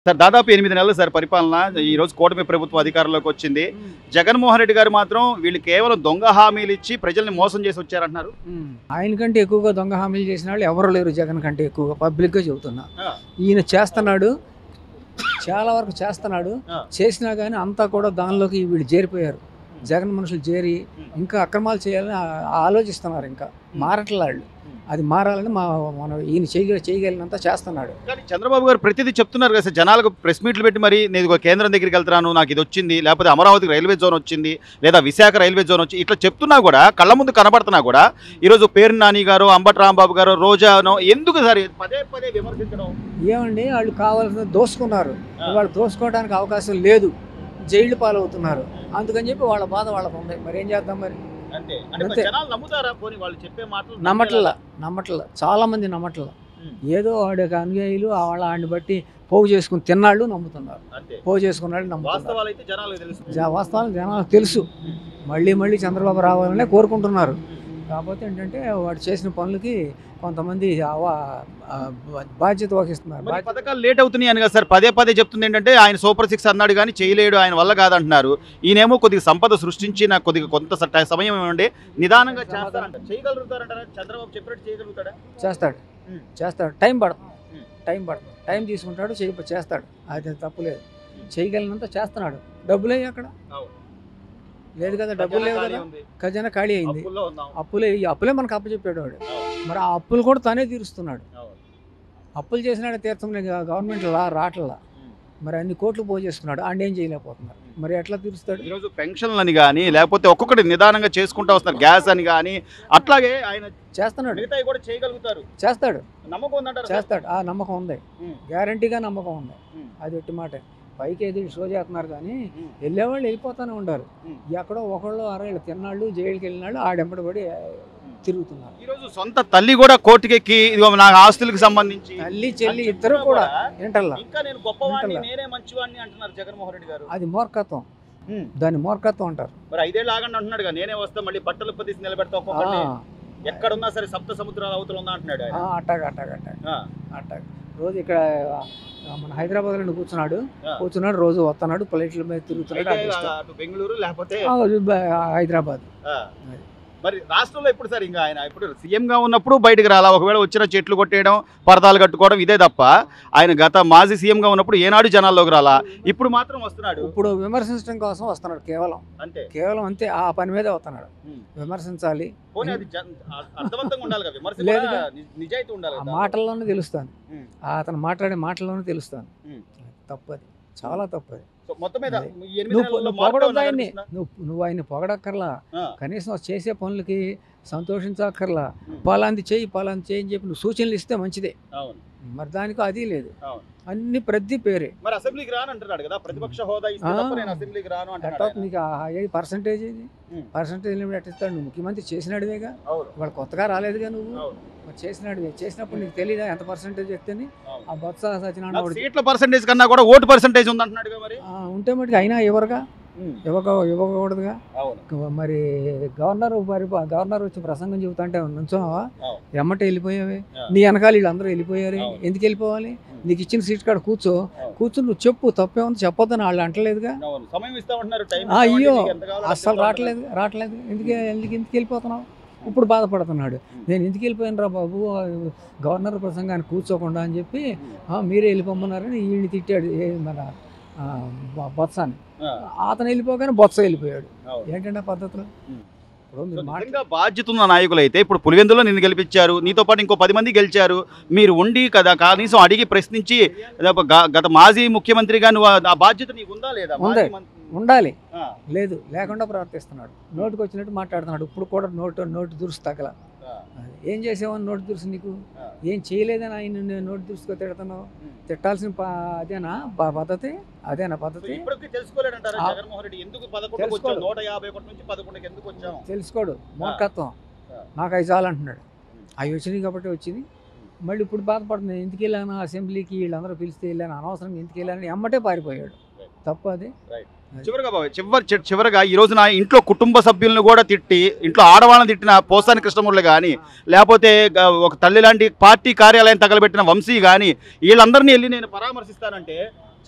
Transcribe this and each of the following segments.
Sir దాదాపు 8 నెలలు sir పరిపాలన. ఈ రోజు కూటమి ప్రభుత్వం అధికారంలోకి వచ్చింది. జగన్మోహన్ రెడ్డి గారు మాత్రం వీళ్ళు కేవలం దొంగ హామీలు ఇచ్చి ప్రజల్ని మోసం చేసి వచ్చారంటున్నారు. ఆయన కంటే ఎక్కువగా దొంగ హామీలు చేసిన వాళ్ళు ఎవరు లేరు. జగన్ కంటే ఎక్కువగా పబ్లిక్గా చెబుతున్నా. ఈయన చేస్తున్నాడు, చాలా వరకు చేస్తున్నాడు. చేసినా కానీ అంతా కూడా దానిలోకి వీళ్ళు చేరిపోయారు. జగన్ మనుషులు చేరి ఇంకా అక్రమాలు చేయాలని ఆలోచిస్తున్నారు. ఇంకా మారట్లేదు. అది మారాలని మనం ఈయన చేయగలిగినంత చేస్తున్నాడు. కానీ చంద్రబాబు గారు ప్రతిదీ చెప్తున్నారు కదా సార్, జనాలకు ప్రెస్ మీట్లు పెట్టి మరి నేను కేంద్రం దగ్గరికి వెళ్తున్నాను, నాకు ఇది వచ్చింది, లేకపోతే అమరావతికి రైల్వే జోన్ వచ్చింది, లేదా విశాఖ రైల్వే జోన్ వచ్చి ఇట్లా చెప్తున్నా కూడా, కళ్ళ ముందు కనబడుతున్నా కూడా ఈరోజు పేరు నాని గారు, అంబటి రాంబాబు గారు, రోజాను ఎందుకు సార్ పదే పదే విమర్శించడం? ఏమండి, వాళ్ళు కావాల్సిన దోసుకున్నారు. వాళ్ళు దోసుకోవడానికి అవకాశం లేదు, జైలు పాలవుతున్నారు. అందుకని చెప్పి వాళ్ళ బాధ వాళ్ళకు ఉంది. మరి ఏం చేద్దాం? మరి నమ్మట్ల చాలా మంది నమ్మట్ల. ఏదో వాడి అనుయాయులు వాళ్ళ ఆడిని బట్టి పోగు చేసుకుని తిన్నాళ్ళు నమ్ముతున్నారు. పోగు చేసుకున్నాళ్ళు నమ్ముతున్నారు. వాస్తవాలు జనాలకు తెలుసు. మళ్ళీ చంద్రబాబు రావాలనే కోరుకుంటున్నారు. కాకపోతే ఏంటంటే వాడు చేసిన పనులకి కొంతమంది బాధ్యత వహిస్తున్నారు. పథకాలు లేట్ అవుతున్నాయి అని కదా సార్ పదే పదే చెప్తుంది. ఏంటంటే ఆయన సూపర్ 6 అన్నాడు కానీ చేయలేడు, ఆయన వల్ల కాదంటున్నారు. ఈయనేమో కొద్దిగా సంపద సృష్టించి నాకు కొద్దిగా కొంత సమయం ఇవ్వండి, నిదానంగా చేయగలుగుతారంటారా? చంద్రబాబు చెప్పినట్టు చేయగలుగుతాడా? చేస్తాడు. టైం పడుతుంది. టైం తీసుకుంటాడు, చేస్తాడు. అది తప్పులేదు. చేయగలిగినంత చేస్తున్నాడు. డబ్బులే అక్కడ లేదు కదా, డబ్బులు లేవు కదా, ఖజానా ఖాళీ అయింది. అప్పులే మనకు అప్పచెప్పాడు వాడు. మరి ఆ అప్పులు కూడా తనే తీరుస్తున్నాడు. అప్పులు చేసినాడే తీర్చమని గవర్నమెంట్ రావట్లా. మరి అన్ని కోట్లు పోగు చేసుకున్నాడు. ఆయన ఏం చేయలేకపోతున్నారు. మరి ఎట్లా తీరుస్తాడు? ఈరోజు పెన్షన్లు అని కానీ, లేకపోతే ఒక్కొక్కటి నిదానంగా చేసుకుంటూ వస్తున్నారు. గ్యాస్ అని కానీ అట్లాగే ఆయన చేస్తున్నాడు. మిగతాయి కూడా చేయగలుగుతారు. చేస్తాడు. నమ్మకం ఉందంటారు? చేస్తాడు. ఆ నమ్మకం ఉంది, గ్యారంటీగా నమ్మకం ఉంది. అది ఎట్టి మాట. పైకి ఏది షో చేస్తున్నారు కానీ వెళ్ళేవాళ్ళు వెళ్ళిపోతూనే ఉండారు. ఎక్కడో ఒకళ్ళు 6 ఏళ్ళు తిన్నాళ్ళు, జైలుకి వెళ్ళినాళ్ళు ఆడెంబడిపడి తిరుగుతున్నారు. ఈరోజు సొంత తల్లి కూడా కోర్టుకెక్కి నా ఆస్తులకు సంబంధించి తల్లి చెల్లి ఇద్దరు కూడా ఏంటల్లా జగన్మోహన్ రెడ్డి గారు. అది మూర్ఖత్వం. దాన్ని మూర్ఖత్వం అంటారు. మరి 5 ఏళ్ళు ఆగండి అంటున్నాడు కదా, నేనే వస్తా మళ్ళీ బట్టలు తీసి నిలబెడతా, ఎక్కడున్నా సరే సప్త సముద్రాల అవతల ఉందా అంటున్నాడు. అట్టాగ రోజు ఇక్కడ మన హైదరాబాద్లో కూర్చున్నాడు. రోజు వస్తున్నాడు, ప్లేట్ల మీద తిరుగుతున్నాడు. బెంగళూరు లేకపోతే హైదరాబాద్. మరి రాష్ట్రంలో ఇప్పుడు సార్ ఇంకా ఆయన ఇప్పుడు సీఎంగా ఉన్నప్పుడు బయటకు రాలా, ఒకవేళ వచ్చిన చెట్లు కొట్టేయడం, పరదాలు కట్టుకోవడం ఇదే తప్ప ఆయన మాజీ సీఎంగా ఉన్నప్పుడు ఏనాడు జనాల్లోకి రాలా. ఇప్పుడు మాత్రం వస్తున్నాడు. ఇప్పుడు విమర్శించడం కోసం వస్తున్నాడు. కేవలం అంతే. ఆ పని మీదే వస్తున్నాడు. విమర్శించాలి, మాటల్లోనే తెలుస్తాను. అతను మాట్లాడే మాటల్లోనే తెలుస్తాను. తప్పది, చాలా తప్పది. నువ్వు ఆయన పొగడక్కర్లా, కనీసం చేసే పనులకి సంతోషించక్కర్లా. పలాంది చేయి అని చెప్పి నువ్వు సూచనలు ఇస్తే మంచిదే. మరి దానికి అది లేదు. అన్ని ప్రతి పేరే. మరి అసెంబ్లీకి రాను అంటున్నాడు కదా, ప్రతిపక్ష హోదా ఇస్తే తప్ప నేను అసెంబ్లీకి రాను అంటున్నాడు. నీకు పర్సంటేజ్ ఎట్టిస్తాడు? నువ్వు ముఖ్యమంత్రి చేసినాడువేగా, వాడు కొత్తగా రాలేదుగా. నువ్వు చేసినప్పుడు నీకు తెలియదా ఎంత పర్సంటేజ్ ఎత్తని? ఆ బొత్స సత్యనారాయణ సీట్ల పర్సంటేజ్ కన్నా కూడా ఓటు పర్సంటేజ్ ఉంది అంటున్నాడు. మరి ఉంటే మటుకు అయినా ఇవ్వకూడదుగా. మరి గవర్నర్ వచ్చి ప్రసంగం చెబుతా అంటే నుంచోవా? ఎమ్మటే వెళ్ళిపోయావే. నీ వెనకాల వీళ్ళందరూ వెళ్ళిపోయారు. ఎందుకు వెళ్ళిపోవాలి? నీకు ఇచ్చిన సీట్ కాడ కూర్చుని నువ్వు చెప్పు, తప్పే ఉంది, చెప్పొద్దని వాళ్ళు అంటలేదుగా. అయ్యో అస్సలు రావట్లేదు. ఎందుకు వెళ్ళిపోతున్నావు? ఇప్పుడు బాధపడుతున్నాడు. నేను ఎందుకు వెళ్ళిపోయాను రా బాబు గవర్నర్ ప్రసంగాన్ని కూర్చోకుండా అని చెప్పి మీరే వెళ్ళిపోమన్నారని వీడిని తిట్టాడు మన బొత్సాన్ని. అతను వెళ్ళిపోగానే బొత్స వెళ్ళిపోయాడు. ఏంటంటే పద్ధతులు. బాధ్యత ఉన్న నాయకులు అయితే ఇప్పుడు పులివెందులో నిన్ను గెలిపించారు, నీతో పాటు ఇంకో 10 మంది గెలిచారు. మీరు ఉండి కదా కనీసం అడిగి ప్రశ్నించి గత మాజీ ముఖ్యమంత్రిగా నువ్వు ఆ బాధ్యత నీకు ఉందా లేదా? ఉండాలి. లేదు, లేకుండా ప్రవర్తిస్తున్నాడు. నోటుకు వచ్చినట్టు మాట్లాడుతున్నాడు. ఇప్పుడు కూడా నోటు దురుసు తగల. ఏం చేసావని నోటు దురుసు? నీకు ఏం చేయలేదని ఆయన నోటు దురుసుగా తిడుతున్నావు. తిట్టాల్సిన అదేనా పద్ధతి? తెలుసుకోడు. మూర్ఖత్వం. నాకు 5 సార్లు అంటున్నాడు. అవి వచ్చినాయి కాబట్టి వచ్చింది. మళ్ళీ ఇప్పుడు బాధపడుతుంది. ఎందుకు వెళ్ళాను అసెంబ్లీకి, వీళ్ళందరూ పిలిస్తే వెళ్ళాను, అనవసరంగా ఎందుకు వెళ్ళాను ఎమ్మటే పారిపోయాడు. తప్పు అది. చివరగా ఈ రోజున ఇంట్లో కుటుంబ సభ్యులను కూడా తిట్టి, ఇంట్లో ఆడవాళ్ళని తిట్టిన పోసాని కృష్ణమూర్తి కానీ, లేకపోతే ఒక తల్లి లాంటి పార్టీ కార్యాలయం తగలబెట్టిన వంశీ కానీ, వీళ్ళందరినీ వెళ్ళి నేను పరామర్శిస్తానంటే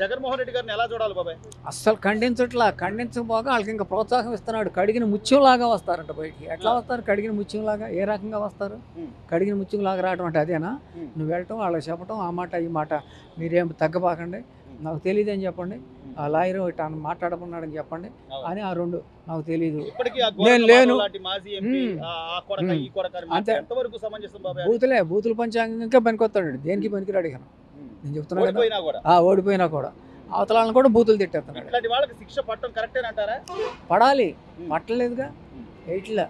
జగన్మోహన్ రెడ్డి గారిని ఎలా చూడాలి బాబాయ్? అస్సలు ఖండించకపోగా వాళ్ళకి ఇంకా ప్రోత్సాహం ఇస్తున్నాడు. కడిగిన ముత్యంలాగా వస్తారంట బయటికి. ఎట్లా వస్తారు? కడిగిన ముత్యంలాగా. ఏ రకంగా వస్తారు? కడిగిన ముత్యంలాగా రావడం అంటే అదేనా? నువ్వు వెళ్ళటం, వాళ్ళకి చెప్పటం, ఆ మాట ఈ మాట మీరేం తగ్గబాకండి, నాకు తెలియదు అని చెప్పండి, ఆ లాయర్ ఇట్లా మాట్లాడమన్నాడని చెప్పండి అని ఆ రెండు నాకు తెలియదు, నేను లేను. అంతే. బూతుల పంచాంగం ఇంకా పనికొస్తాడు, దేనికి పనికిరాడు ఇక. నేను చెప్తున్నా కదా, ఓడిపోయినా కూడా అవతలను కూడా బూతులు తిట్టేస్తున్నాడు. పడాలి, పట్టలేదుగా. ఎయిట్లా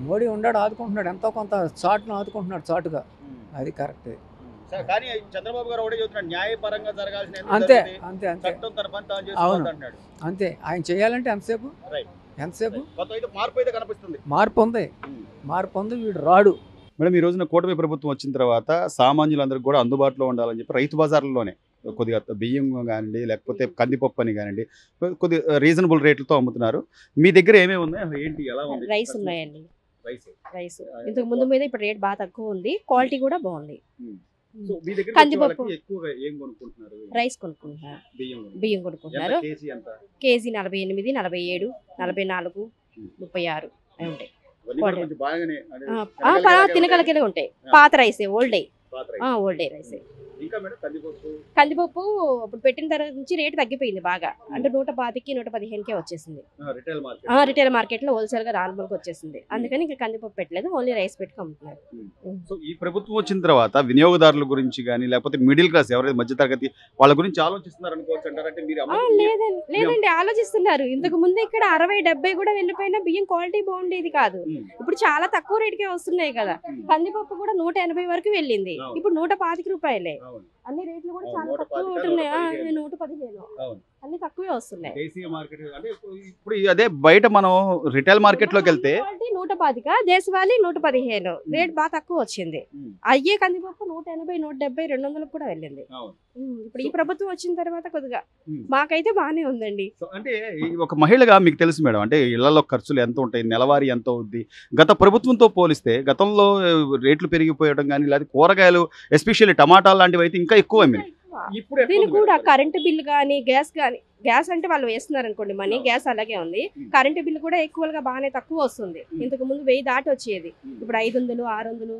మోడీ ఉన్నాడు, ఆదుకుంటున్నాడు, ఎంతో కొంత చాటును ఆదుకుంటున్నాడు, చాటుగా. అది కరెక్ట్. కానీ చంద్రబాబు గారు ఒకటే చెబుతున్నాడు, న్యాయపరంగా జరగాల్సిన అంతే అంతే అంతే చట్టం తన పని తాను అవును చేసుకుంటున్నాడు. అంతే. ఆయన చేయాలంటే ఎంతసేపు మార్పు అయితే కనిపిస్తుంది. మార్పు ఉంది, వీడు రాడు. మేడం, ఈ రోజున కూటమి ప్రభుత్వం వచ్చిన తర్వాత సామాన్యులందరికీ కూడా అందుబాటులో ఉండాలని చెప్పి రైతు బజార్లలోనే కొద్దిగా బియ్యం కానివ్వండి, లేకపోతే కందిపప్పు అని కానివ్వండి, కొద్దిగా రీజనబుల్ రేట్లతో అమ్ముతున్నారు. మీ దగ్గర ఏమేమి ఉన్నాయి, ఏంటి, ఎలా ఉంది? రైస్ ఉన్నాయండి. రైస్ ఇంతకు ముందు మీద ఇప్పుడు రేట్ బాగా తక్కువ ఉంది, క్వాలిటీ కూడా బాగుంది. కందిపప్పు రైస్ కొనుక్కుంటున్నారు, బియ్యం కొనుక్కుంటున్నారు. కేజీ 48, 47, 44, 36 అవి ఉంటాయి. తినగలిగే ఉంటాయి. పాత రైసే, ఓల్డ్ డే రైసే. కందిపప్పు ఇప్పుడు పెట్టిన తర్వాత నుంచి రేటు తగ్గిపోయింది బాగా. అంటే 110కి 115కే వచ్చేసింది రిటైల్ మార్కెట్ లో, హోల్సేల్ గా నార్మల్గా వచ్చేసింది. అందుకని ఇంకా కందిపప్పు పెట్టలేదు, ఓన్లీ రైస్ పెట్టి అమ్ముతున్నారు. సో ఈ ప్రభుత్వం వచ్చిన తర్వాత వినియోగదారుల గురించి కానీ, లేకపోతే మిడిల్ క్లాస్ ఎవరైతే మధ్య తరగతి వాళ్ళ గురించి ఆలోచిస్తున్నారు అనుకోవచ్చు అంటారంటే లేదండి, ఆలోచిస్తున్నారు. ఇంతకు ముందు ఇక్కడ 60, 70 కూడా వెళ్ళిపోయినా బియ్యం క్వాలిటీ బాగుండేది కాదు. ఇప్పుడు చాలా తక్కువ రేటుకే వస్తున్నాయి కదా. కందిపప్పు కూడా 180 వరకు వెళ్ళింది, ఇప్పుడు 125 రూపాయలే. అన్ని రేట్లు కూడా చాలా తక్కువ ఉంటున్నాయి. 115 అన్ని తక్కువే వస్తున్నాయి. ఇప్పుడు అదే బయట మనం రిటైల్ మార్కెట్ లోకి వెళ్తే 125, దేశవాళీ 115 రేట్ బాగా తక్కువ వచ్చింది. అయ్యే కందిపప్పు 180, 170, 200 కూడా వెళ్ళింది. ఇప్పుడు ఈ ప్రభుత్వం వచ్చిన తర్వాత కొద్దిగా మాకైతే బాగానే ఉందండి. అంటే ఒక మహిళగా మీకు తెలుసు మేడం, అంటే ఇళ్లలో ఖర్చులు ఎంత ఉంటాయి, నెలవారీ ఎంత అవుద్ది. గత ప్రభుత్వంతో పోలిస్తే గతంలో రేట్లు పెరిగిపోయడం కానీ, లేదా కూరగాయలు ఎస్పెషల్లీ టమాటాలు లాంటివి అయితే ఇంకా ఎక్కువ. దీని కూడా కరెంటు బిల్లు కానీ, గ్యాస్ అంటే వాళ్ళు వేస్తున్నారు అనుకోండి మనీ, గ్యాస్ అలాగే ఉంది. కరెంటు బిల్లు కూడా ఈక్వల్ గా బాగానే తక్కువ వస్తుంది. ఇంతకు ముందు 1000 దాటి వచ్చేది, ఇప్పుడు 500, 600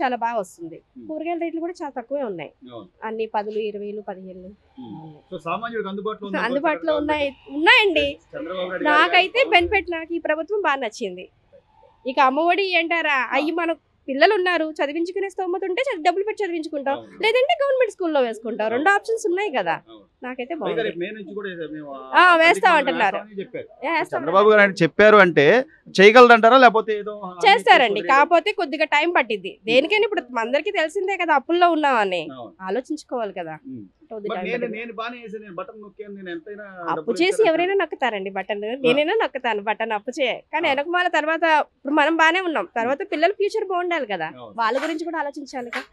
చాలా బాగా వస్తుంది. కూరగాయల రేట్లు కూడా చాలా తక్కువే ఉన్నాయి, అన్ని 10, 20, 15 అందుబాటులో ఉన్నాయండి. నాకైతే నాకు ఈ ప్రభుత్వం బాగా నచ్చింది. ఇక అమ్మఒడి అంటారా, అయ్యి మనకు పిల్లలు ఉన్నారు, చదివించుకునే స్తోమత ఉంటే డబ్బులు పెట్టి చదివించుకుంటాం, లేదంటే గవర్నమెంట్ స్కూల్లో వేసుకుంటాం. 2 ఆప్షన్స్ ఉన్నాయి కదా. నాకైతే వేస్తా అంటున్నారు. చంద్రబాబు గారు చెప్పారు అంటే చేయగలరంటారా, లేకపోతే చేస్తారండి, కాకపోతే కొద్దిగా టైం పట్టిద్ది. దేనికైనా ఇప్పుడు అందరికీ తెలిసిందే కదా, అప్పుల్లో ఉన్నామని ఆలోచించుకోవాలి కదా. అప్పు చేసి ఎవరైనా నొక్కుతారండి బటన్, నేనైనా నొక్కుతాను బటన్ అప్పు కానీ వెనకమాల తర్వాత ఇప్పుడు మనం బానే ఉన్నాం, తర్వాత పిల్లల ఫ్యూచర్ బాగుండాలి కదా, వాళ్ళ గురించి కూడా ఆలోచించాలి కదా.